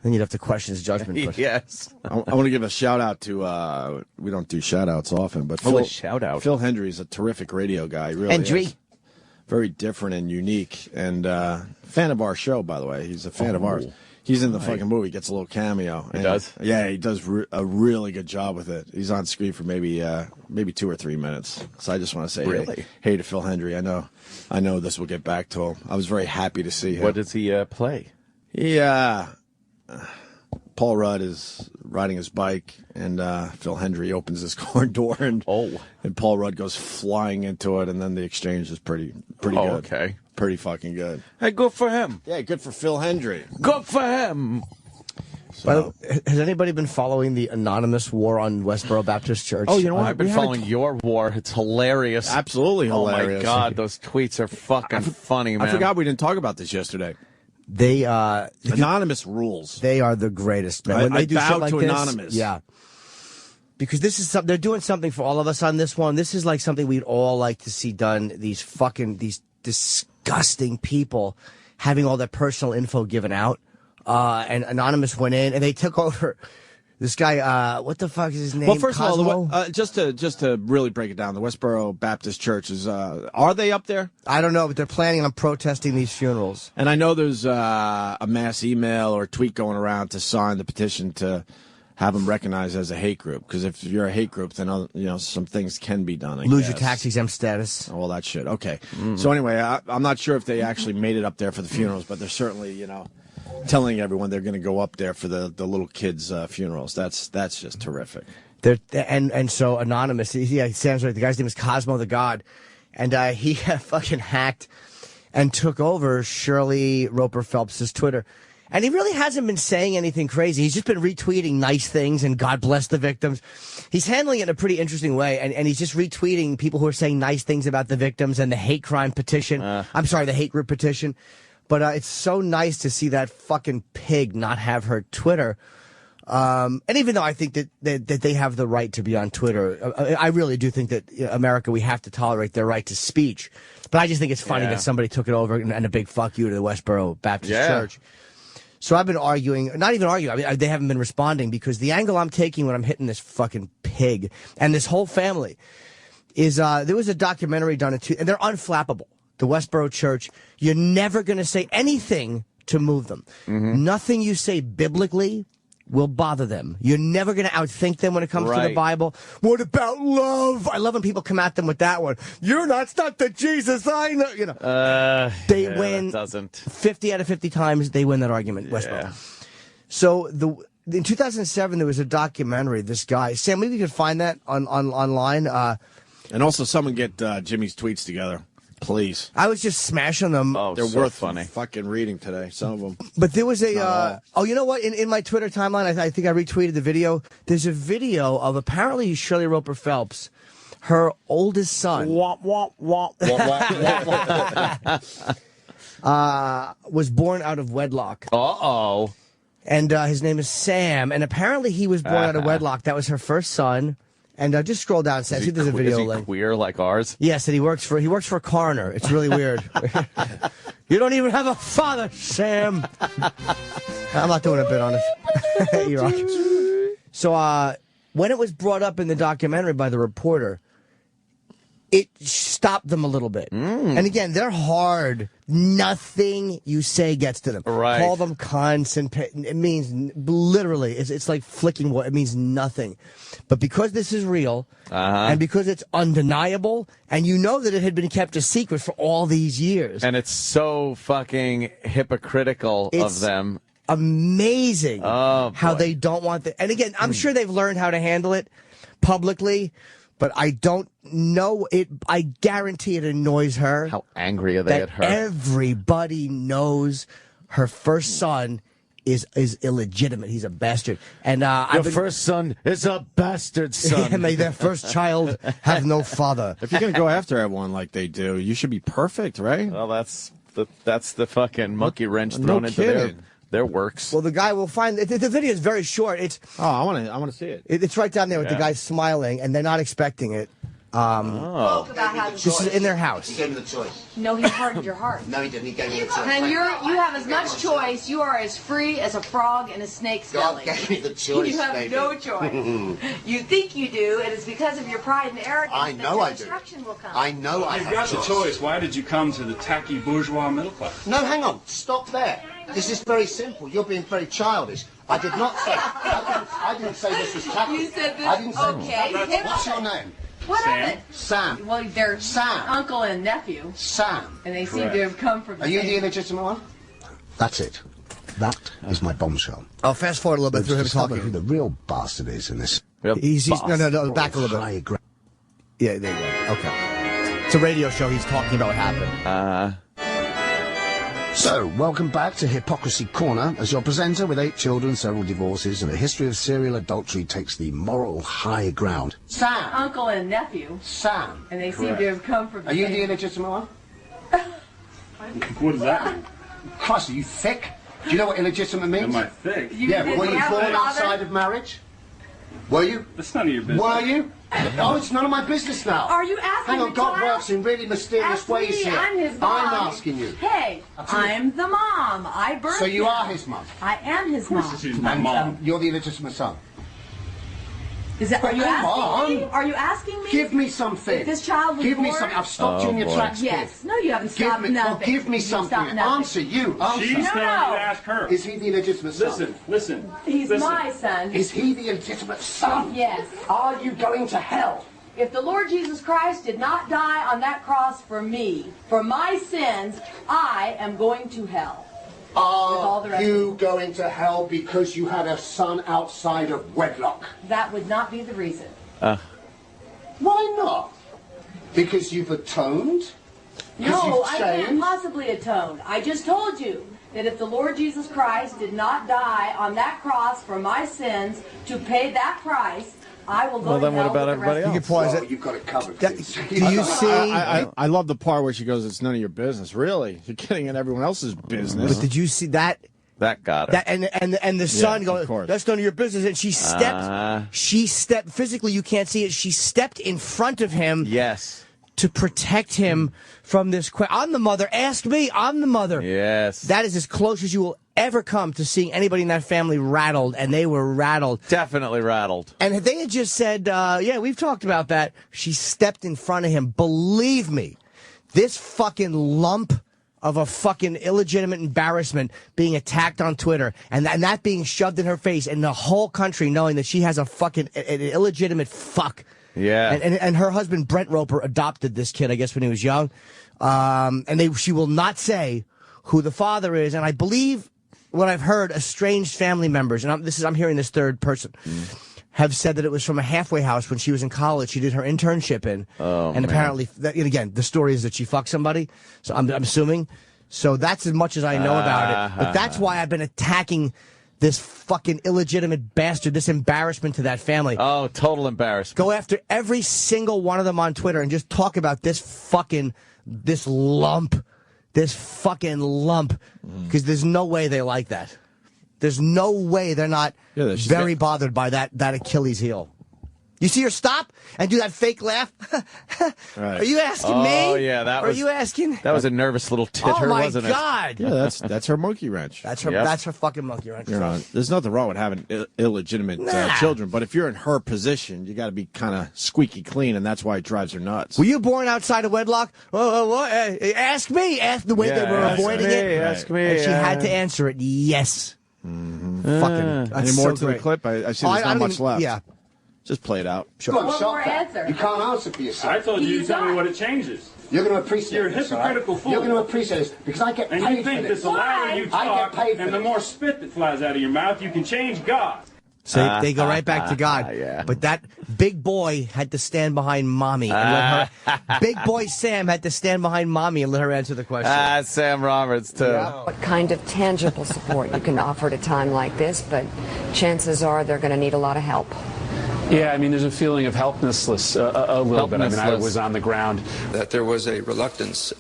Then you'd have to question his judgment. But. Yes. I want to give a shout-out to, we don't do shout-outs often, but shout-out. Phil Hendry is a terrific radio guy. He really is. Very different and unique, and fan of our show, by the way. He's a fan of ours. He's in the fucking movie, gets a little cameo. He does? Yeah, he does a really good job with it. He's on screen for maybe 2 or 3 minutes. So I just want to say hey to Phil Hendry. I know this will get back to him. I was very happy to see him. What does he play? Yeah. Paul Rudd is riding his bike, and Phil Hendry opens his car door, and Paul Rudd goes flying into it, and then the exchange is pretty good. Okay. Pretty fucking good. Hey, good for him. Yeah, good for Phil Hendry. Good for him. So, has anybody been following the anonymous war on Westboro Baptist Church? Oh, you know what? I've been following your war. It's hilarious. Absolutely hilarious. Oh, my God. Those tweets are fucking funny, man. I forgot we didn't talk about this yesterday. They Anonymous rules. They are the greatest, man. When they do bow shit like to this, Anonymous. Yeah. Because this is they're doing something for all of us on this one. This is like something we'd all like to see done. These disgusting people having all their personal info given out. And Anonymous went in and they took over this guy. What the fuck is his name? Well, first Cosmo? of all, just to really break it down, the Westboro Baptist Church is. Are they up there? I don't know, but they're planning on protesting these funerals. And I know there's a mass email or tweet going around to sign the petition to have them recognized as a hate group. Because if you're a hate group, then some things can be done. Lose your tax exempt status. All that shit. Okay. So anyway, I'm not sure if they actually made it up there for the funerals, but they're certainly telling everyone they're going to go up there for the little kids' funerals. That's just terrific. And so Anonymous, he sounds right. The guy's name is Cosmo the God, and he fucking hacked and took over Shirley Roper Phelps' Twitter. And he really hasn't been saying anything crazy. He's just been retweeting nice things and God bless the victims. He's handling it in a pretty interesting way, and he's just retweeting people who are saying nice things about the victims and the hate crime petition. The hate group petition. But it's so nice to see that fucking pig not have her Twitter. And even though I think that they have the right to be on Twitter, I really do think that America, we have to tolerate their right to speech. But I just think it's funny that somebody took it over and a big fuck you to the Westboro Baptist Church. So I've been arguing, not even arguing, I mean, they haven't been responding because the angle I'm taking when I'm hitting this fucking pig and this whole family is there was a documentary done and they're unflappable. The Westboro Church, you're never going to say anything to move them. Nothing you say biblically will bother them. You're never going to outthink them when it comes to the Bible. What about love? I love when people come at them with that one. It's not the Jesus I know. They win 50 out of 50 times. They win that argument, Westboro. So in 2007, there was a documentary. This guy, Sam, maybe you could find that online. And also someone get Jimmy's tweets together. Please. I was just smashing them. Oh, they're worth funny. Fucking reading today, some of them. But there was a, you know what? In my Twitter timeline, I think I retweeted the video. There's a video of apparently Shirley Roper Phelps, her oldest son, was born out of wedlock. Uh-oh. And his name is Sam. And apparently he was born out of wedlock. That was her first son. And just scroll down. See, there's a video link. Is he queer like ours? Yes, and he works for a coroner. It's really weird. You don't even have a father, Sam. I'm not doing a bit on it. You're right. So when it was brought up in the documentary by the reporter, it stopped them a little bit. And again, they're hard. Nothing you say gets to them. Right. Call them cunts, and it means literally, it's like flicking wood. It means nothing. But because this is real, and because it's undeniable, and you know that it had been kept a secret for all these years. And it's so fucking hypocritical of them. Amazing how they don't want the. And again, I'm sure they've learned how to handle it publicly. But I don't know it. I guarantee it annoys her. How angry are they at her? Everybody knows her first son is illegitimate. He's a bastard. And your first son is a bastard son. And may their first child have no father. If you're gonna go after everyone like they do, you should be perfect, right? Well, that's the fucking monkey wrench thrown into their works. Well, the guy will find the video is very short. It's I want to see it. It's right down there with the guy smiling, and they're not expecting it. Spoke about how This is in their house. He gave me the choice. No, he hardened your heart. No, he didn't. He gave me the choice. And you have as much choice. You are as free as a frog in a snake's belly. God gave me the choice, You have baby. no choice. You think you do, and it's because of your pride and arrogance I know that I do. destruction will come. I know I You've have got the choice. choice. Why did you come to the tacky bourgeois middle class? No, hang on. Stop there. This is very simple. You're being very childish. I did not say. I didn't say this was tacky. You said this. I didn't say. Okay. What's your name? What Sam. of it? Sam. Well, they're Sam. uncle and nephew, Sam. and they seem to have come from the Are you same... the illegitimate one? That's it. That is my bombshell. I'll fast forward a little bit through him Discover who talking. the real bastard is in this. He's no, back a little bit. High ground. Yeah, there you go. Okay. It's a radio show. He's talking about what happened. So, welcome back to Hypocrisy Corner, as your presenter with 8 children, several divorces, and a history of serial adultery takes the moral high ground. Sam. Uncle and nephew, Sam. and they seem to have come from the Are you same... the illegitimate one? What does that mean? Christ, are you thick? Do you know what illegitimate means? Am I thick? Yeah, but were you have a born father? outside of marriage? Were you? That's none of your business. Were you? Oh, it's none of my business now. Are you asking Hang on, the God child? works in really mysterious Ask ways me, here. I'm his mom. I'm asking you. Hey, I'm the mom. I birthed So you him. are his mum? I am his mom. She's my mom. You're the illegitimate son? Is that? Are you Come asking me? on. Are you asking me? Give me something. If this child was Give me born- something. I've stopped you in your tracks, kid. Yes. No, you haven't Give stopped me, nothing. well, give me You've something. stopped nothing. Answer you. Answer. She's telling you to ask her. Is he the illegitimate son? Listen. He's my son. Is he the illegitimate son? Yes. Are you going to hell? If the Lord Jesus Christ did not die on that cross for me, for my sins, I am going to hell. all the Are rest you going to hell because you had a son outside of wedlock? That would not be the reason. Why not? Because you've atoned? Because No, you've I can't changed? possibly atone. I just told you that if the Lord Jesus Christ did not die on that cross for my sins to pay that price, I will go Well, to then what hell about with the everybody rest of You them. can pause Well, it. you've got it covered. That- kids. do you see? I love the part where she goes, "It's none of your business." Really, you're getting in everyone else's business. But did you see that? That got her. That and the son of going, course. that's none of your business. And she stepped physically, you can't see it. She stepped in front of him Yes. to protect him from this. I'm the mother. Ask me. I'm the mother. Yes. That is as close as you will ever come to seeing anybody in that family rattled, and they were rattled. Definitely rattled. And if they had just said, yeah, we've talked about that, she stepped in front of him. Believe me, this fucking lump of a fucking illegitimate embarrassment being attacked on Twitter and that being shoved in her face and the whole country knowing that she has a fucking an illegitimate fuck. Yeah. And her husband, Brent Roper, adopted this kid, I guess, when he was young. And she will not say who the father is. And I believe what I've heard, estranged family members, and I'm hearing this third person, have said that it was from a halfway house when she was in college. She did her internship in. And apparently, and again, the story is that she fucked somebody. So I'm assuming. So that's as much as I know about it. But that's why I've been attacking this fucking illegitimate bastard, this embarrassment to that family. Oh, total embarrassment. Go after every single one of them on Twitter and just talk about this fucking lump. Because there's no way they like that. There's no way they're not very bothered by that Achilles heel. You see her stop and do that fake laugh? Right. Are you asking me? Oh, yeah, that was. Are you asking? That was a nervous little titter, wasn't it? Oh, my God. Yeah, that's her monkey wrench. That's her. Yep. That's her fucking monkey wrench. You know, there's nothing wrong with having illegitimate Nah. children, but if you're in her position, you got to be kind of squeaky clean, and that's why it drives her nuts. Were you born outside of wedlock? Ask me. Ask the way they were ask avoiding me, it. ask me, And she had to answer it. Yes. Fucking. That's Any more so to the great. clip? I see Oh, there's I not don't much even- left. Yeah. Just play it out. Go on, One shut more that. answer. You can't answer for yourself. I told you You to tell me don't. what it changes. You're going to appreciate You're a this, all right? hypocritical fool. You're going to appreciate this because I get And paid you for think this. this the louder you I talk, get paid for and the this. more spit that flies out of your mouth, you can change God. So they go right back to God. Yeah. But that big boy had to stand behind mommy and let her. Big boy Sam had to stand behind mommy and let her answer the question. Sam Roberts, too. What kind of tangible support you can offer at a time like this, but chances are they're going to need a lot of help. Yeah, I mean, there's a feeling of helplessness a little bit. I mean, I was on the ground. That there was a reluctance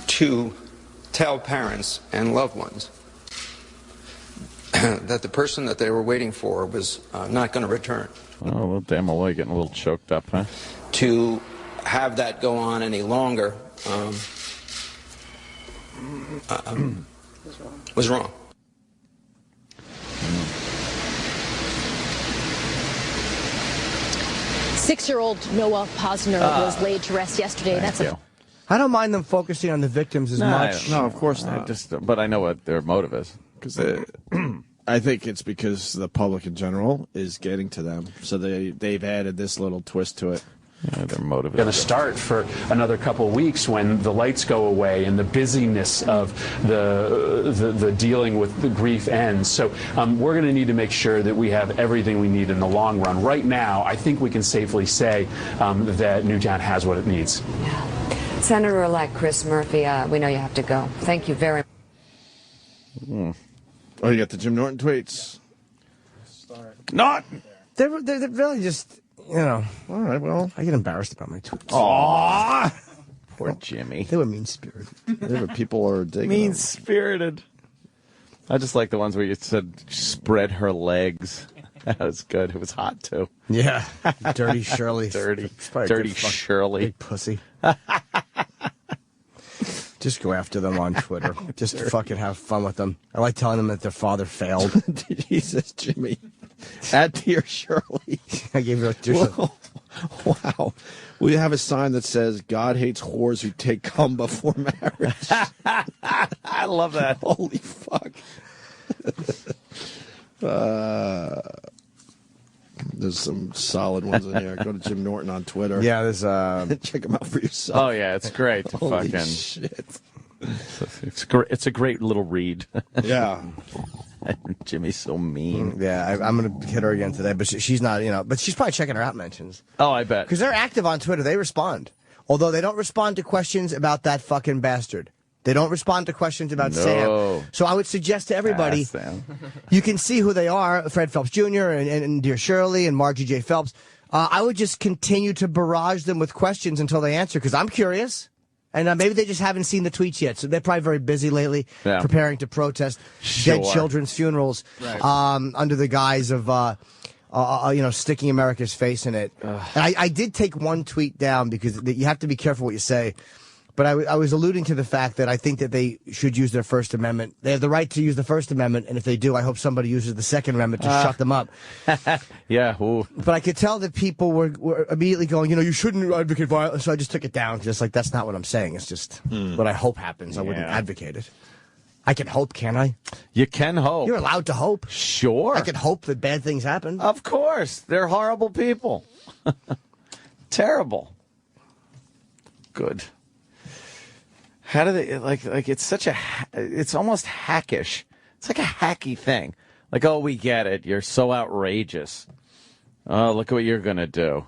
to tell parents and loved ones that the person that they were waiting for was not going to return. Oh, well, damn, Malloy getting a little choked up, huh? To have that go on any longer was wrong. Six-year-old Noah Posner was laid to rest yesterday. I don't mind them focusing on the victims as much. No, of course not. But I know what their motive is. Because I think it's because the public in general is getting to them, so they've added this little twist to it. Yeah, their motive is going to start for another couple of weeks when the lights go away and the busyness of the dealing with the grief ends. So we're going to need to make sure that we have everything we need in the long run. Right now, I think we can safely say that Newtown has what it needs. Yeah. Senator-elect Chris Murphy, we know you have to go. Thank you very much. Oh, you got the Jim Norton tweets. Not. They're really just, you know. All right, well. I get embarrassed about my tweets. Aww. Poor Jimmy. They were mean-spirited. People are digging mean-spirited. I just like the ones where you said, spread her legs. That was good. It was hot, too. Yeah. Dirty Shirley. Dirty Shirley. Shirley. Big pussy. Just go after them on Twitter. Just fucking have fun with them. I like telling them that their father failed. Jesus, Jimmy. At Dear Shirley. I gave her a Dear Shirley. Wow. We have a sign that says, God hates whores who take cum before marriage. I love that. Holy fuck. There's some solid ones in there. Go to Jim Norton on Twitter. Yeah, there's check him out for yourself. Oh yeah, it's great. Holy fucking shit. It's a great little read. Yeah. Jimmy's so mean. Yeah, I'm going to hit her again today, but she's not, but she's probably checking her out mentions. Oh, I bet. Because they're active on Twitter. They respond. Although they don't respond to questions about that fucking bastard. They don't respond to questions about Sam. So I would suggest to everybody, you can see who they are, Fred Phelps Jr. and Dear Shirley and Margie J. Phelps. I would just continue to barrage them with questions until they answer, because I'm curious. And maybe they just haven't seen the tweets yet. So they're probably very busy lately preparing to protest dead children's funerals under the guise of, sticking America's face in it. And I did take one tweet down because you have to be careful what you say. But I was alluding to the fact that I think that they should use their First Amendment. They have the right to use the First Amendment, and if they do, I hope somebody uses the Second Amendment to shut them up. Yeah. Ooh. But I could tell that people were immediately going, you shouldn't advocate violence, so I just took it down. Just like, that's not what I'm saying. It's just what I hope happens. I wouldn't advocate it. I can hope, can't I? You can hope. You're allowed to hope. Sure. I can hope that bad things happen. Of course. They're horrible people. Terrible. Good. How do they, like it's it's almost hackish. It's like a hacky thing. Like, oh, we get it. You're so outrageous. Oh, look at what you're going to do.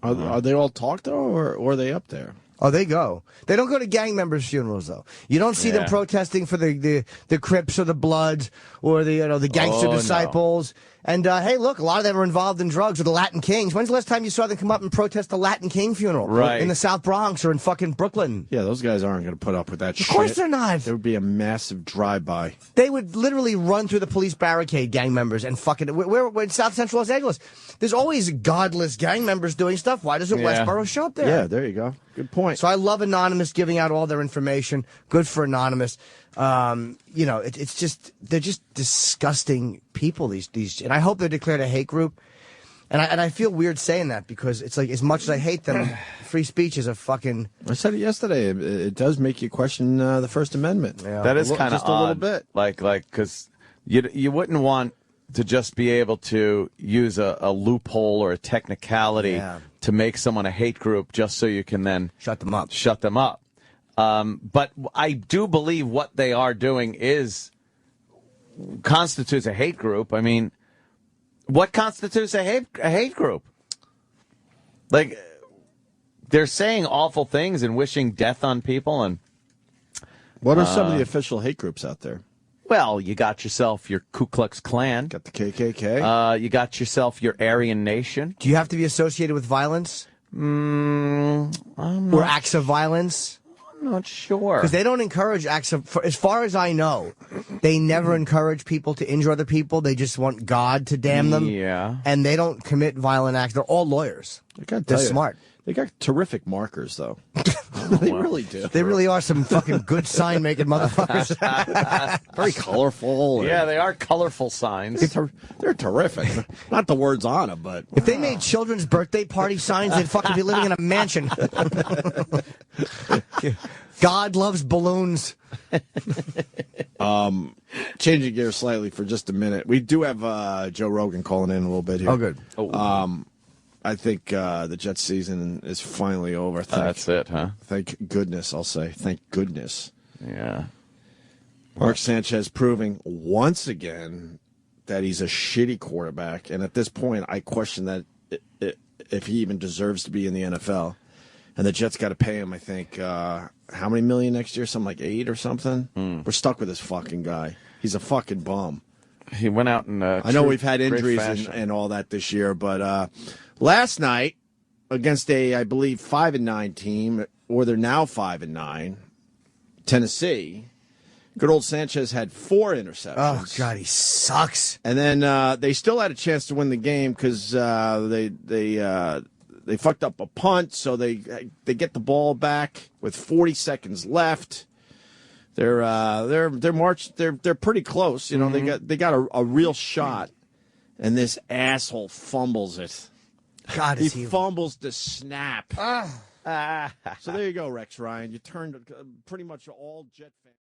Are they all talk, though, or are they up there? Oh, they go. They don't go to gang members' funerals, though. You don't see them protesting for the Crips or the Bloods or the gangster disciples. No. And, hey, look, a lot of them are involved in drugs or the Latin Kings. When's the last time you saw them come up and protest the Latin King funeral? In the South Bronx or in fucking Brooklyn? Yeah, those guys aren't going to put up with that shit. Of course they're not. There would be a massive drive-by. They would literally run through the police barricade, gang members, and fucking... We're in South Central Los Angeles. There's always godless gang members doing stuff. Why doesn't Westboro show up there? Yeah, there you go. Good point. So I love Anonymous giving out all their information. Good for Anonymous. It's just, they're just disgusting people, these, and I hope they're declared a hate group. And I feel weird saying that because it's like, as much as I hate them, free speech is a fucking... I said it yesterday. It does make you question the First Amendment. Yeah. That is kind of just a little bit. Like, because you wouldn't want to just be able to use a loophole or a technicality to make someone a hate group just so you can then shut them up. But I do believe what they are doing constitutes a hate group. I mean, what constitutes a hate group? Like, they're saying awful things and wishing death on people. And what are some of the official hate groups out there? Well, you got yourself your Ku Klux Klan. Got the KKK. You got yourself your Aryan Nation. Do you have to be associated with violence? Or acts of violence? I'm not sure. Because they don't encourage acts of, as far as I know, they never encourage people to injure other people. They just want God to damn them. Yeah. And they don't commit violent acts. They're all lawyers. They're smart. They got terrific markers, though. They really do. They really are some fucking good sign-making motherfuckers. Very colorful. Yeah, they are colorful signs. They're terrific. Not the words on them, but... If they made children's birthday party signs, they'd fucking be living in a mansion. God loves balloons. Changing gears slightly for just a minute. We do have Joe Rogan calling in a little bit here. Oh, good. I think the Jets season is finally over. That's it, huh? Thank goodness, I'll say. Thank goodness. Yeah. Mark Sanchez proving once again that he's a shitty quarterback. And at this point, I question that if he even deserves to be in the NFL. And the Jets got to pay him, I think, how many million next year? Something like 8 or something? We're stuck with this fucking guy. He's a fucking bum. He went out in I know we've had injuries and all that this year, but last night against I believe 5-9 team, or they're now 5-9, Tennessee. Good old Sanchez had 4 interceptions. Oh God, he sucks. And then they still had a chance to win the game because they fucked up a punt, so they get the ball back with 40 seconds left. They're pretty close. You know, they got a real shot, and this asshole fumbles it. God, he fumbles the snap. So there you go, Rex Ryan. You turned pretty much all Jet fans.